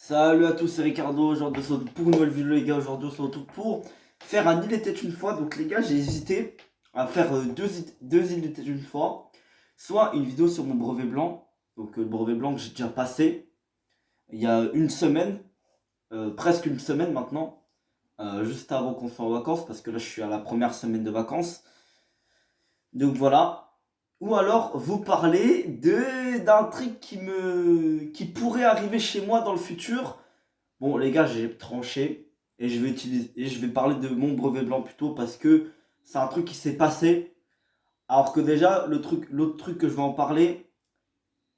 Salut à tous, c'est Ricardo. Aujourd'hui, on se retrouve pour une nouvelle vidéo, les gars. Aujourd'hui, on se retrouve pour faire un Il était une fois. Donc, les gars, j'ai hésité à faire deux Il était une fois. Soit une vidéo sur mon brevet blanc. Donc, le brevet blanc que j'ai déjà passé il y a une semaine, presque une semaine maintenant, juste avant qu'on soit en vacances, parce que là, je suis à la première semaine de vacances. Donc, voilà. Ou alors, vous parler d'un truc qui pourrait arriver chez moi dans le futur. Bon, les gars, j'ai tranché et je vais parler de mon brevet blanc plutôt parce que c'est un truc qui s'est passé. Alors que déjà, l'autre truc que je vais en parler,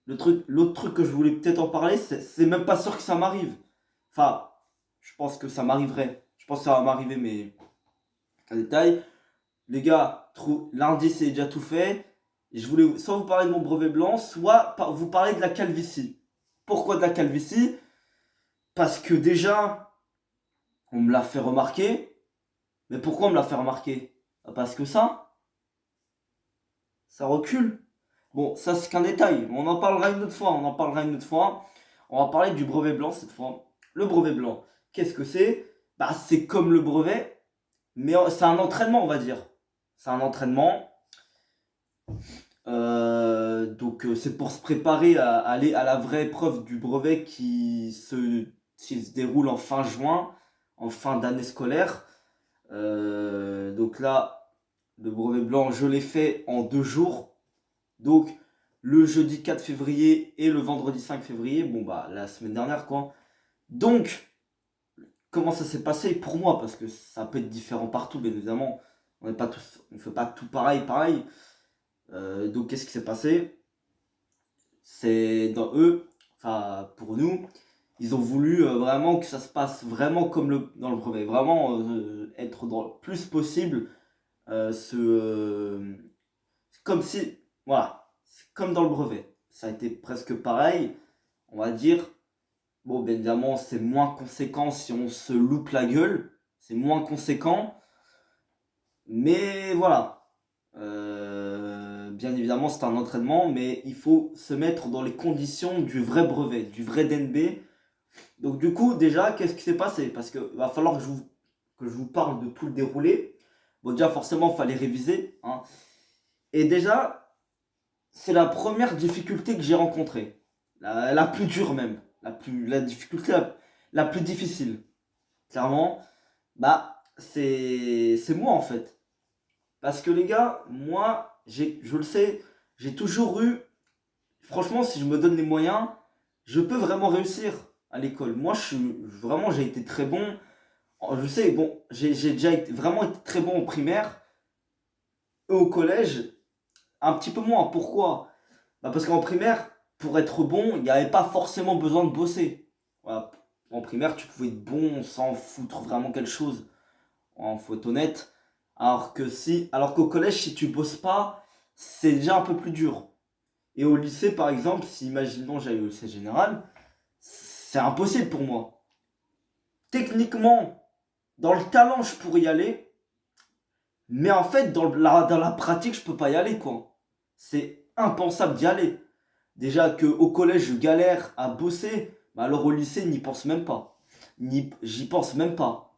l'autre truc que je voulais peut-être en parler, c'est même pas sûr que ça m'arrive. Enfin, je pense que ça m'arriverait. Je pense que ça va m'arriver, mais qu'un détail. Les gars, lundi c'est déjà tout fait. Je voulais soit vous parler de mon brevet blanc, soit vous parler de la calvitie. Pourquoi de la calvitie? Parce que déjà, on me l'a fait remarquer. Mais pourquoi on me l'a fait remarquer? Parce que ça recule. Bon, ça c'est qu'un détail. On en parlera une autre fois. On en parlera une autre fois. On va parler du brevet blanc cette fois. Le brevet blanc, qu'est-ce que c'est? Bah, c'est comme le brevet, mais c'est un entraînement, on va dire. C'est un entraînement. C'est pour se préparer à aller à la vraie épreuve du brevet qui se déroule en fin juin, en fin d'année scolaire. Donc là, le brevet blanc, je l'ai fait en 2 jours. Donc, le jeudi 4 février et le vendredi 5 février. Bon, bah, la semaine dernière, quoi. Donc, comment ça s'est passé pour moi? Parce que ça peut être différent partout, bien évidemment. On n'est pas tous, on fait pas tout pareil. Donc, qu'est-ce qui s'est passé? C'est dans eux, enfin, pour nous, ils ont voulu vraiment que ça se passe vraiment comme dans le brevet. Vraiment être dans le plus possible comme si, voilà, c'est comme dans le brevet. Ça a été presque pareil, on va dire. Bon, bien évidemment, c'est moins conséquent si on se loupe la gueule. C'est moins conséquent. Mais voilà. Bien évidemment, c'est un entraînement, mais il faut se mettre dans les conditions du vrai brevet, du vrai DNB. Donc, du coup, déjà, qu'est-ce qui s'est passé? Parce qu'il va falloir que je vous parle de tout le déroulé. Bon, déjà, forcément, il fallait réviser, hein. Et déjà, c'est la première difficulté que j'ai rencontrée. La plus dure même. La difficulté la plus difficile. Clairement, bah, c'est moi en fait. Parce que les gars, moi, je le sais, j'ai toujours eu, franchement, si je me donne les moyens, je peux vraiment réussir à l'école. Moi, j'ai été très bon. Je sais, bon, j'ai déjà vraiment été très bon au primaire, au collège, un petit peu moins. Pourquoi? Bah parce qu'en primaire, pour être bon, il n'y avait pas forcément besoin de bosser. Voilà. En primaire, tu pouvais être bon sans foutre vraiment quelque chose. Faut être honnête. Alors qu'au collège, si tu bosses pas, c'est déjà un peu plus dur. Et au lycée, par exemple, si imaginons j'allais au lycée général, c'est impossible pour moi. Techniquement, dans le talent, je pourrais y aller, mais en fait, dans la pratique, je peux pas y aller, quoi. C'est impensable d'y aller. Déjà qu'au collège, je galère à bosser, bah alors au lycée, n'y pense même pas. J'y pense même pas.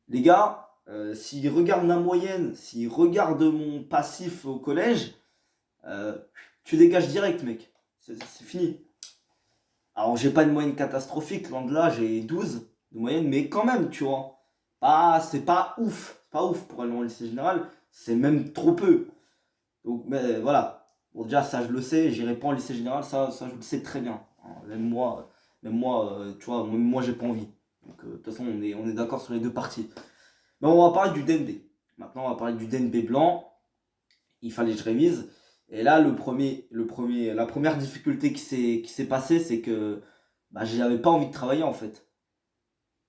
Les gars, s'ils regardent ma moyenne, s'ils regardent mon passif au collège, euh, tu dégages direct, mec. C'est fini. Alors, j'ai pas une moyenne catastrophique, loin de là, j'ai 12 de moyenne, mais quand même, tu vois. C'est pas ouf. C'est pas ouf pour aller en lycée général, c'est même trop peu. Donc, mais voilà. Bon, déjà, ça, je le sais, j'irai pas en lycée général, ça je le sais très bien, hein. Tu vois, même moi, j'ai pas envie. Donc, de toute façon, on est d'accord sur les deux parties. Mais on va parler du DNB. Maintenant, on va parler du DNB blanc. Il fallait que je révise. Et là, la première difficulté qui s'est passée, c'est que bah, j'avais pas envie de travailler en fait.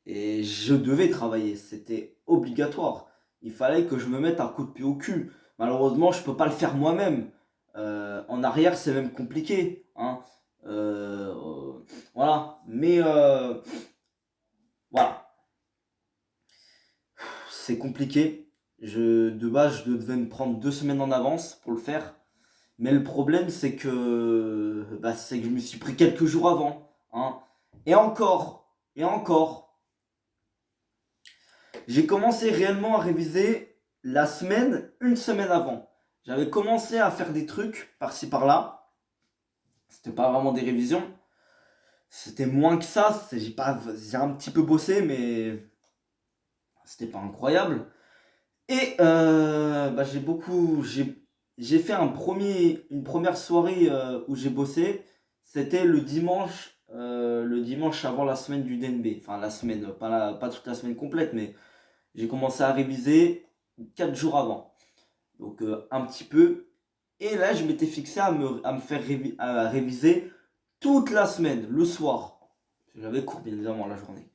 Et je devais travailler. C'était obligatoire. Il fallait que je me mette un coup de pied au cul. Malheureusement, je peux pas le faire moi-même. En arrière, c'est même compliqué, hein. Voilà. Voilà. C'est compliqué. De base, je devais me prendre 2 semaines en avance pour le faire. Mais le problème, c'est que je me suis pris quelques jours avant, hein. Et encore, j'ai commencé réellement à réviser une semaine avant. J'avais commencé à faire des trucs par-ci par-là. C'était pas vraiment des révisions. C'était moins que ça. J'ai un petit peu bossé, mais c'était pas incroyable. Et bah, j'ai fait une première soirée où j'ai bossé. C'était le dimanche avant la semaine du DNB. Enfin, la semaine, pas toute la semaine complète, mais j'ai commencé à réviser 4 jours avant. Donc, un petit peu. Et là, je m'étais fixé à me faire à réviser toute la semaine, le soir. J'avais cours, bien évidemment, la journée.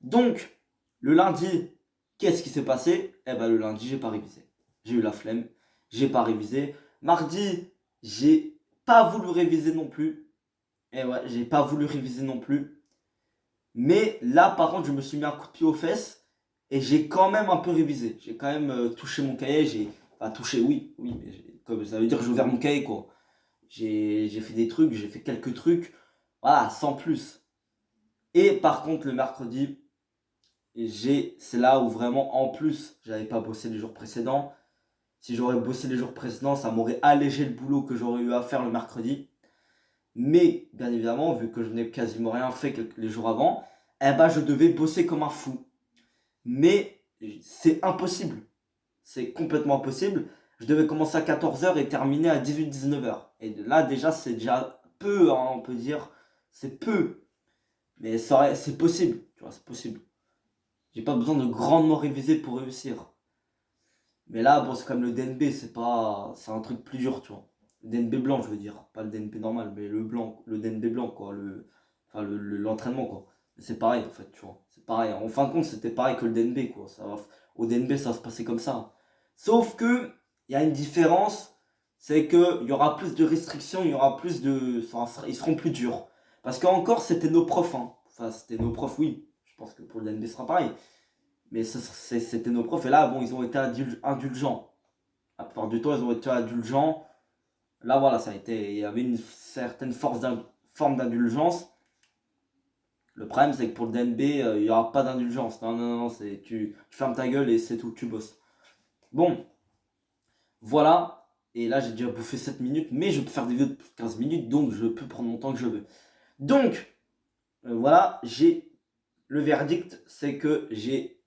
Donc, le lundi, qu'est-ce qui s'est passé? Eh ben, le lundi, j'ai pas révisé. J'ai eu la flemme, j'ai pas révisé. Mardi, j'ai pas voulu réviser non plus. Et ouais, j'ai pas voulu réviser non plus. Mais là, par contre, je me suis mis un coup de pied aux fesses et j'ai quand même un peu révisé. J'ai quand même touché mon cahier. Enfin, touché, oui, mais comme ça veut dire que j'ai ouvert mon cahier, quoi. J'ai fait des trucs, j'ai fait quelques trucs. Voilà, sans plus. Et par contre, le mercredi, c'est là où vraiment, en plus, j'avais pas bossé les jours précédents. Si j'aurais bossé les jours précédents, ça m'aurait allégé le boulot que j'aurais eu à faire le mercredi. Mais, bien évidemment, vu que je n'ai quasiment rien fait les jours avant, eh ben, je devais bosser comme un fou. Mais c'est impossible. C'est complètement impossible. Je devais commencer à 14h et terminer à 18-19h. Et là, déjà, c'est déjà peu, hein, on peut dire. C'est peu. Mais c'est possible. Tu vois, c'est possible. J'ai pas besoin de grandement réviser pour réussir. Mais là, bon, c'est comme le DNB, c'est un truc plus dur, tu vois. Le DNB blanc, je veux dire. Pas le DNB normal, mais le blanc, le DNB blanc, quoi. Enfin, l'entraînement, quoi. Mais c'est pareil, en fait, tu vois. C'est pareil. En fin de compte, c'était pareil que le DNB, quoi. Au DNB, ça va se passer comme ça. Sauf que, il y a une différence, c'est qu'il y aura plus de restrictions, il y aura plus de. Enfin, ils seront plus durs. Parce qu'encore, c'était nos profs, hein. Enfin, c'était nos profs, oui. Je pense que pour le DNB, ce sera pareil. Mais c'était nos profs. Et là, bon, ils ont été indulgents. La plupart du temps, ils ont été indulgents. Là, voilà, il y avait une certaine forme d'indulgence. Le problème, c'est que pour le DNB, il n'y aura pas d'indulgence. Non, non, non, tu fermes ta gueule et c'est tout, tu bosses. Bon, voilà. Et là, j'ai déjà bouffé 7 minutes, mais je peux faire des vidéos de 15 minutes, donc je peux prendre mon temps que je veux. Donc, voilà, le verdict, c'est que j'ai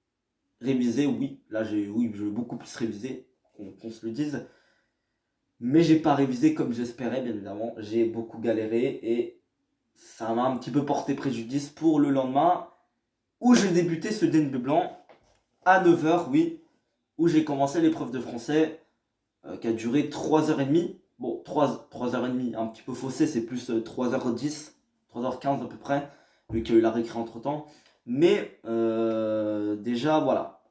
révisé, oui. Là, oui, j'ai beaucoup plus révisé, qu'on se le dise. Mais j'ai pas révisé comme j'espérais, bien évidemment. J'ai beaucoup galéré et ça m'a un petit peu porté préjudice pour le lendemain où j'ai débuté ce DNB blanc à 9h, oui, où j'ai commencé l'épreuve de français qui a duré 3h30. Bon, 3h30, un petit peu faussé, c'est plus 3h10, 3h15 à peu près, vu qu'il y a eu la récré entre temps. Mais déjà, voilà,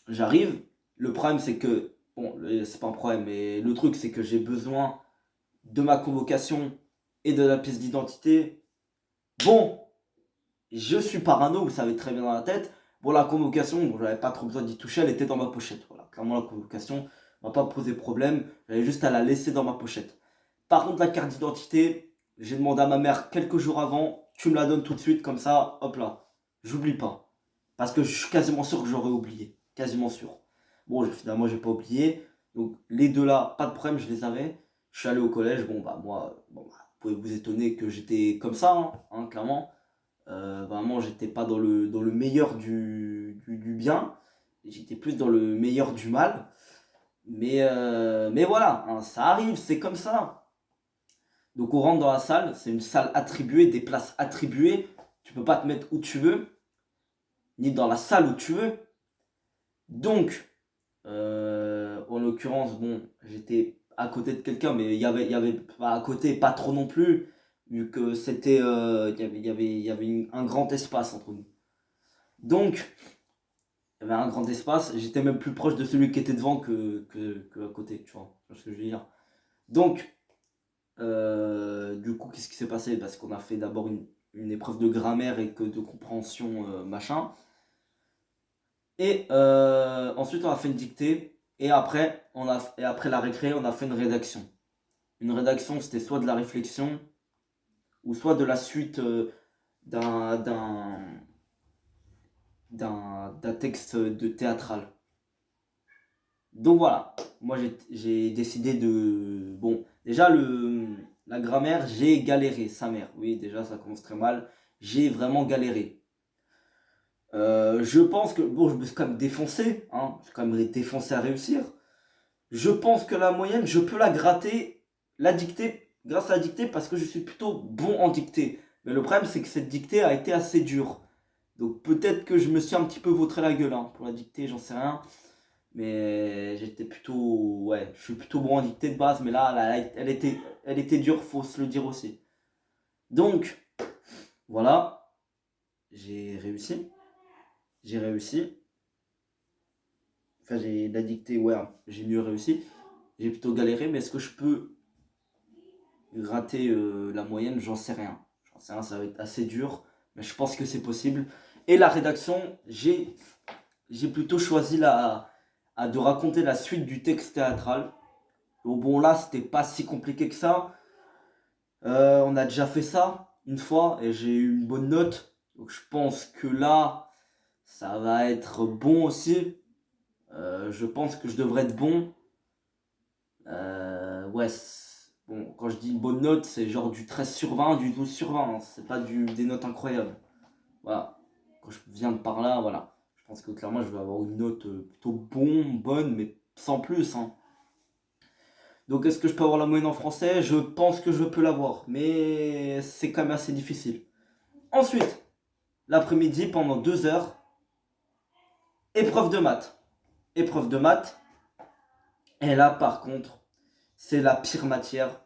j'arrive. Le problème, c'est que, bon, c'est pas un problème, mais le truc, c'est que j'ai besoin de ma convocation et de la pièce d'identité. Bon, je suis parano, vous savez très bien dans la tête. Bon, la convocation, bon, j'avais pas trop besoin d'y toucher, elle était dans ma pochette. Voilà, clairement, la convocation m'a pas posé problème, j'avais juste à la laisser dans ma pochette. Par contre, la carte d'identité, j'ai demandé à ma mère quelques jours avant, tu me la donnes tout de suite, comme ça, hop là, j'oublie pas. Parce que je suis quasiment sûr que j'aurais oublié. Quasiment sûr. Bon, finalement, j'ai pas oublié. Donc, les deux là, pas de problème, je les avais. Je suis allé au collège. Bon, bah, moi, bon, bah, vous pouvez vous étonner que j'étais comme ça, hein, clairement. Vraiment, j'étais pas dans le meilleur du bien. J'étais plus dans le meilleur du mal. Mais voilà, hein, ça arrive, c'est comme ça. Donc, on rentre dans la salle. C'est une salle attribuée, des places attribuées. Tu peux pas te mettre où tu veux, ni dans la salle où tu veux. Donc, en l'occurrence, bon, j'étais à côté de quelqu'un, mais il y avait pas à côté, pas trop non plus, vu que c'était, il y avait un grand espace entre nous. Donc, il y avait un grand espace, j'étais même plus proche de celui qui était devant que à côté, tu vois ce que je veux dire. Donc, du coup, qu'est-ce qui s'est passé? Parce qu'on a fait d'abord une épreuve de grammaire et que de compréhension, machin. Et ensuite, on a fait une dictée. Et après la récré, on a fait une rédaction. Une rédaction, c'était soit de la réflexion, ou soit de la suite d'un, d'un, d'un texte de théâtral. Donc voilà, moi j'ai décidé de... Bon, déjà la grammaire, j'ai galéré, sa mère. Oui, déjà ça commence très mal. J'ai vraiment galéré. Je pense que... Bon, je me suis quand même défoncé, hein. J'ai quand même défoncé à réussir. Je pense que la moyenne, je peux la gratter, la dictée, grâce à la dictée, parce que je suis plutôt bon en dictée. Mais le problème, c'est que cette dictée a été assez dure. Donc peut-être que je me suis un petit peu vautré la gueule, hein, pour la dictée, j'en sais rien. Mais j'étais plutôt... Ouais, je suis plutôt bon en dictée de base, mais là, elle était dure, faut se le dire aussi. Donc, voilà, j'ai réussi. J'ai réussi. Enfin, j'ai la dictée, ouais, j'ai mieux réussi. J'ai plutôt galéré, mais est-ce que je peux gratter la moyenne? J'en sais rien. J'en sais rien, ça va être assez dur, mais je pense que c'est possible. Et la rédaction, j'ai plutôt choisi de raconter la suite du texte théâtral. Bon, là, c'était pas si compliqué que ça. On a déjà fait ça une fois et j'ai eu une bonne note. Donc je pense que là, ça va être bon aussi. Je pense que je devrais être bon. Ouais, bon, quand je dis une bonne note, c'est genre du 13 sur 20, du 12 sur 20, hein. C'est pas des notes incroyables. Voilà. Quand je viens de par là, voilà. Je pense que clairement, je vais avoir une note plutôt bonne, mais sans plus, hein. Donc est-ce que je peux avoir la moyenne en français? Je pense que je peux l'avoir, mais c'est quand même assez difficile. Ensuite, l'après-midi, pendant 2 heures, épreuve de maths. Épreuve de maths, et là par contre, c'est la pire matière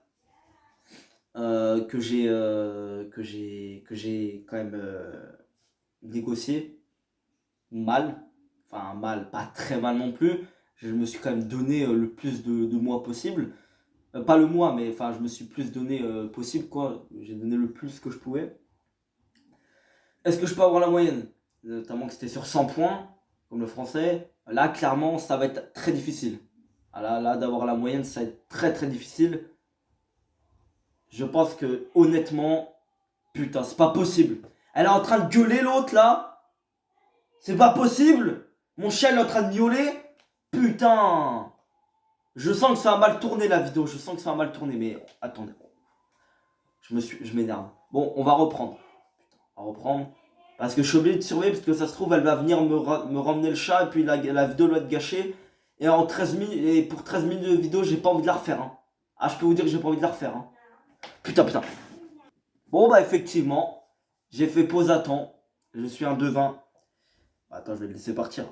que j'ai quand même négocié mal. Enfin mal, pas très mal non plus. Je me suis quand même donné le plus de mois possible. Pas le mois, mais enfin je me suis plus donné possible quoi. J'ai donné le plus que je pouvais. Est-ce que je peux avoir la moyenne? Notamment que c'était sur 100 points, comme le français. Là, clairement, ça va être très difficile. Ah là, d'avoir la moyenne, ça va être très très difficile. Je pense que, honnêtement, putain, c'est pas possible. Elle est en train de gueuler l'autre là. C'est pas possible. Mon chien il est en train de miauler. Putain. Je sens que ça a mal tourné la vidéo. Je sens que ça a mal tourné. Mais attendez. Je m'énerve. Bon, on va reprendre. Putain, on va reprendre. Parce que je suis obligé de surveiller, parce que ça se trouve, elle va venir me ramener le chat, et puis la vidéo doit être gâchée. Et, et pour 13 minutes de vidéo, j'ai pas envie de la refaire. Hein. Ah, je peux vous dire que j'ai pas envie de la refaire. Hein. Putain. Bon, bah, effectivement, j'ai fait pause à temps. Je suis un devin. Attends, je vais le laisser partir.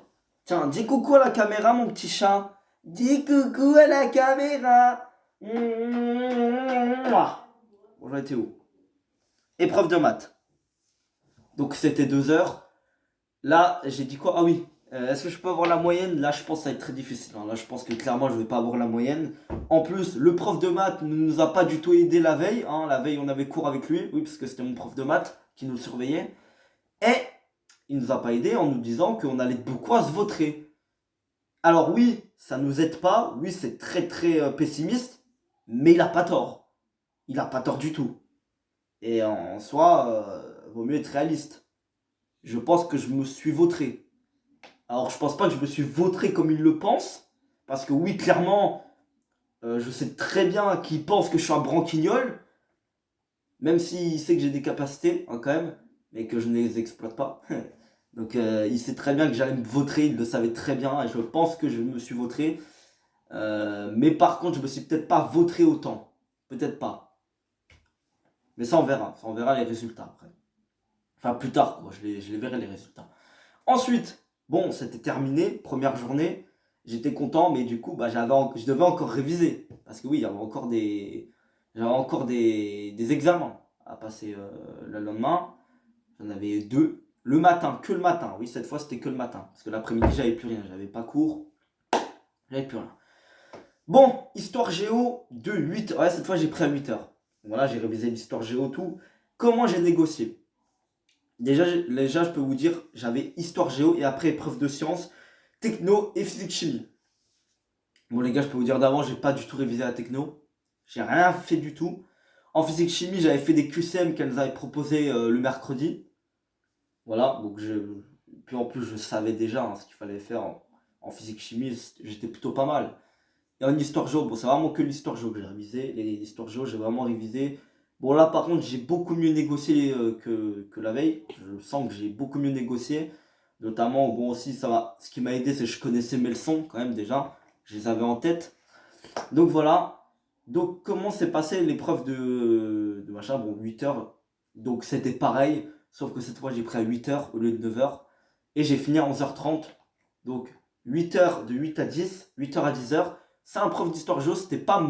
Tiens, dis coucou à la caméra, mon petit chat. Dis coucou à la caméra. Bon, j'en étais où? Épreuve de maths. Donc, c'était 2 heures. Là, j'ai dit quoi? Ah oui, est-ce que je peux avoir la moyenne? Là, je pense que ça va être très difficile. Hein. Là, je pense que clairement, je ne vais pas avoir la moyenne. En plus, le prof de maths ne nous a pas du tout aidé la veille. Hein. La veille, on avait cours avec lui. Oui, parce que c'était mon prof de maths qui nous surveillait. Et il ne nous a pas aidé en nous disant qu'on allait beaucoup à se vautrer. Alors oui, ça ne nous aide pas. Oui, c'est très très pessimiste. Mais il n'a pas tort. Il n'a pas tort du tout. Et en soi, vaut mieux être réaliste. Je pense que je me suis vautré. Alors, je pense pas que je me suis vautré comme il le pense. Parce que oui, clairement, je sais très bien qu'il pense que je suis un branquignol. Même s'il sait que j'ai des capacités, hein, quand même. Mais que je ne les exploite pas. Donc, il sait très bien que j'allais me vautrer. Il le savait très bien. Et je pense que je me suis vautré. Mais par contre, je me suis peut-être pas vautré autant. Peut-être pas. Mais ça, on verra. Ça, on verra les résultats après. Enfin, plus tard, quoi. Je les verrai les résultats. Ensuite, bon, c'était terminé, première journée, j'étais content, mais du coup, bah, je devais encore réviser. Parce que oui, il y avait encore des examens à passer le lendemain. J'en avais 2. Le matin, que le matin. Oui, cette fois, c'était que le matin. Parce que l'après-midi, j'avais plus rien. J'avais pas cours. J'avais plus rien. Bon, histoire géo de 8 heures. Ouais, cette fois, j'ai pris à 8 heures. Voilà, j'ai révisé l'histoire géo, tout. Comment j'ai négocié? Déjà, je peux vous dire, j'avais histoire géo et après épreuve de sciences, techno et physique chimie. Bon les gars, je peux vous dire d'avant, j'ai pas du tout révisé la techno. J'ai rien fait du tout. En physique-chimie, j'avais fait des QCM qu'elles avaient proposé le mercredi. Voilà, donc puis en plus, je savais déjà ce qu'il fallait faire en physique-chimie, j'étais plutôt pas mal. Et en histoire géo, bon, c'est vraiment que l'histoire géo que j'ai révisé. L'histoire géo, j'ai vraiment révisé. Bon, là, par contre, j'ai beaucoup mieux négocié que la veille. Je sens que j'ai beaucoup mieux négocié. Notamment, bon, aussi, ça va. Ce qui m'a aidé, c'est que je connaissais mes leçons, quand même, déjà. Je les avais en tête. Donc, voilà. Donc, comment s'est passée l'épreuve de machin? Bon, 8 heures. Donc, c'était pareil. Sauf que cette fois, j'ai pris à 8 heures au lieu de 9 heures. Et j'ai fini à 11h30. Donc, 8 heures de 8 à 10, 8 heures à 10 heures. C'est un prof d'histoire géo, c'était pas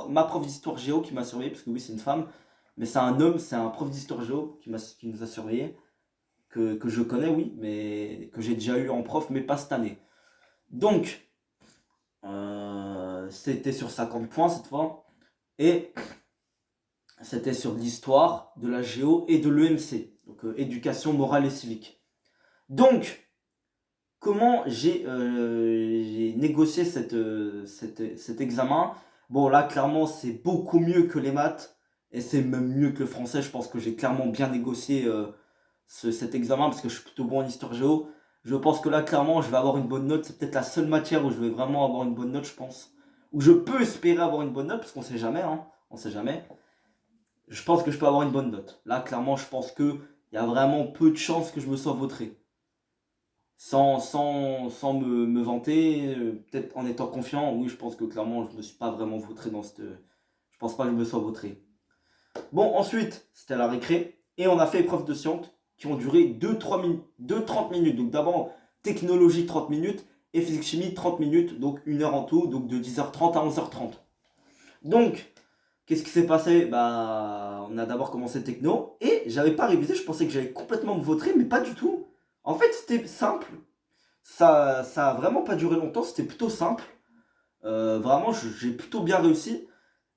ma prof d'histoire géo qui m'a surveillé, parce que oui, c'est une femme, mais c'est un homme, c'est un prof d'histoire géo qui nous a surveillé, que je connais, oui, mais que j'ai déjà eu en prof, mais pas cette année. Donc, c'était sur 50 points cette fois, et c'était sur l'histoire, de la géo et de l'EMC, donc éducation morale et civique. Donc, comment j'ai négocié cet examen? Bon, là, clairement, c'est beaucoup mieux que les maths. Et c'est même mieux que le français. Je pense que j'ai clairement bien négocié cet examen parce que je suis plutôt bon en histoire géo. Je pense que là, clairement, je vais avoir une bonne note. C'est peut-être la seule matière où je vais vraiment avoir une bonne note, je pense. Où je peux espérer avoir une bonne note parce qu'on sait jamais, hein. On sait jamais. Je pense que je peux avoir une bonne note. Là, clairement, je pense qu'il y a vraiment peu de chances que je me sois vautré sans me vanter, peut-être en étant confiant, oui, je pense que clairement, je ne me suis pas vraiment vautré dans cette. Je pense pas que je me sois vautré. Bon, ensuite, c'était la récré, et on a fait épreuve de sciences qui ont duré 2-3 minutes, 2-30 minutes. Donc d'abord, technologie 30 minutes, et physique-chimie 30 minutes, donc 1 heure en tout, donc de 10h30 à 11h30. Donc, qu'est-ce qui s'est passé? Bah, on a d'abord commencé techno, et j'avais pas révisé, je pensais que j'allais complètement me vautrer, mais pas du tout. En fait, c'était simple. Ça a vraiment pas duré longtemps, c'était plutôt simple. Vraiment, j'ai plutôt bien réussi.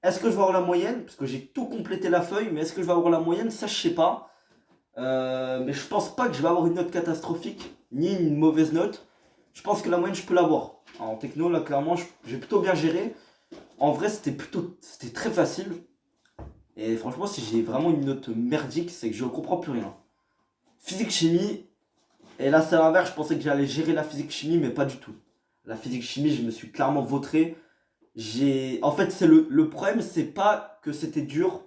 Est-ce que je vais avoir la moyenne? Parce que j'ai tout complété la feuille, mais est-ce que je vais avoir la moyenne? Ça, je sais pas. Mais je pense pas que je vais avoir une note catastrophique, ni une mauvaise note. Je pense que la moyenne, je peux l'avoir. En techno, là, clairement, j'ai plutôt bien géré. En vrai, c'était très facile. Et franchement, si j'ai vraiment une note merdique, c'est que je comprends plus rien. Physique, chimie, et là, c'est l'inverse, je pensais que j'allais gérer la physique-chimie, mais pas du tout. La physique-chimie, je me suis clairement vautré. En fait, le problème, c'est pas que c'était dur.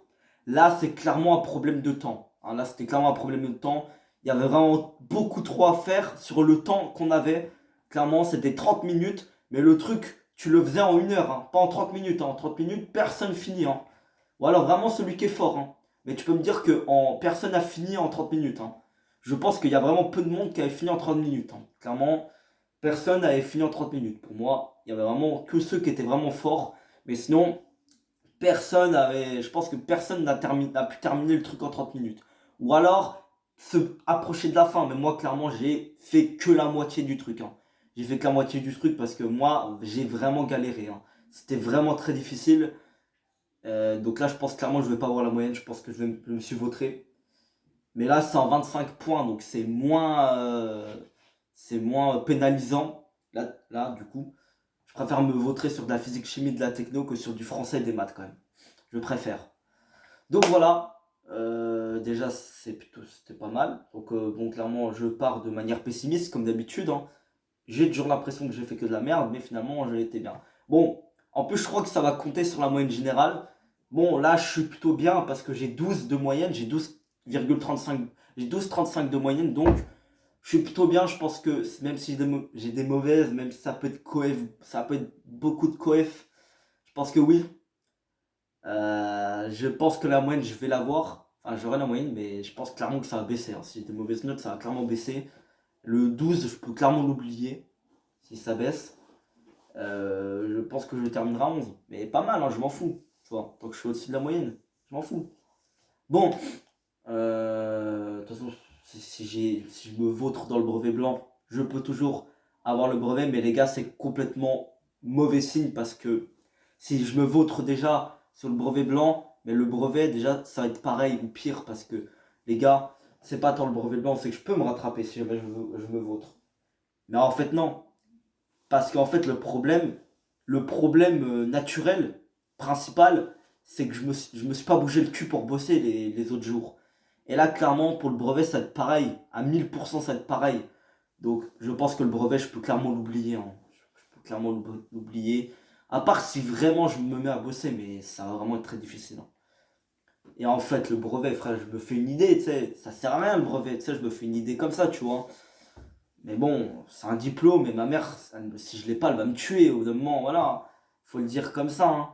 Là, c'est clairement un problème de temps. Hein, là, c'était clairement un problème de temps. Il y avait vraiment beaucoup trop à faire sur le temps qu'on avait. Clairement, c'était 30 minutes. Mais le truc, tu le faisais en 1 heure, hein, pas en 30 minutes. Hein. En 30 minutes, personne finit. Hein. Ou alors vraiment celui qui est fort. Hein. Mais tu peux me dire que personne n'a fini en 30 minutes. Hein. Je pense qu'il y a vraiment peu de monde qui avait fini en 30 minutes. Hein. Clairement, personne n'avait fini en 30 minutes. Pour moi, il y avait vraiment que ceux qui étaient vraiment forts. Mais sinon, je pense que personne n'a pu terminer le truc en 30 minutes. Ou alors, se approcher de la fin. Mais moi, clairement, j'ai fait que la moitié du truc. Hein. J'ai fait que la moitié du truc parce que moi, j'ai vraiment galéré. Hein. C'était vraiment très difficile. Donc là, je pense clairement que je vais pas avoir la moyenne. Je pense que je me suis vautré. Mais là, c'est en 25 points, donc c'est moins pénalisant. Là, du coup, je préfère me vautrer sur de la physique, chimie, de la techno que sur du français et des maths quand même. Je préfère. Donc voilà, déjà c'était pas mal. Donc bon, clairement, je pars de manière pessimiste comme d'habitude. Hein. J'ai toujours l'impression que j'ai fait que de la merde, mais finalement, je l'étais bien. Bon, en plus, je crois que ça va compter sur la moyenne générale. Bon, là, je suis plutôt bien parce que j'ai 12 de moyenne, j'ai 12,35, j'ai 12,35 de moyenne, donc je suis plutôt bien. Je pense que même si j'ai des mauvaises, même si ça peut être ça peut être beaucoup de coef, je pense que oui. Je pense que la moyenne, je vais l'avoir. Enfin, j'aurai la moyenne, mais je pense clairement que ça va baisser. Hein. Si j'ai des mauvaises notes, ça va clairement baisser. Le 12, je peux clairement l'oublier si ça baisse. Je pense que je terminerai à 11. Mais pas mal, hein, je m'en fous. Tu vois, tant que je suis au-dessus de la moyenne, je m'en fous. Bon, de toute façon, si je me vautre dans le brevet blanc, je peux toujours avoir le brevet. Mais les gars, c'est complètement mauvais signe parce que si je me vautre déjà sur le brevet blanc, mais le brevet, déjà, ça va être pareil ou pire parce que les gars, c'est pas tant le brevet blanc, c'est que je peux me rattraper si jamais je me vautre. Mais en fait, non. Parce qu'en fait, le problème naturel, principal, c'est que je me suis pas bougé le cul pour bosser les autres jours. Et là, clairement, pour le brevet, ça va être pareil. À 1000%, ça va être pareil. Donc, je pense que le brevet, je peux clairement l'oublier, hein. Je peux clairement l'oublier. À part si vraiment je me mets à bosser, mais ça va vraiment être très difficile, hein. Et en fait, le brevet, frère, je me fais une idée, tu sais. Ça sert à rien, le brevet, tu sais, je me fais une idée comme ça, tu vois. Mais bon, c'est un diplôme, et ma mère, si je l'ai pas, elle va me tuer au bout d'un moment, voilà. Faut le dire comme ça, hein.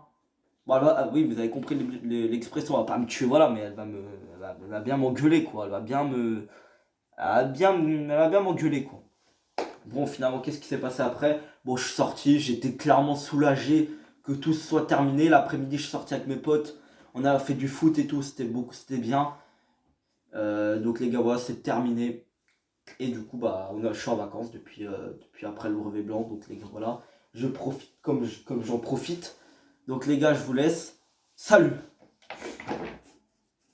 Bon, oui, vous avez compris l'expression, elle va pas me tuer, voilà, mais elle va bien m'engueuler, quoi. Elle va bien m'engueuler, quoi. Bon, finalement, qu'est-ce qui s'est passé après? Bon, je suis sorti, j'étais clairement soulagé que tout soit terminé. L'après-midi, je suis sorti avec mes potes. On a fait du foot et tout, c'était bien. Donc les gars, voilà, c'est terminé. Et du coup, bah, je suis en vacances depuis après le brevet blanc. Donc les gars, voilà, je profite comme j'en profite. Donc les gars, je vous laisse. Salut!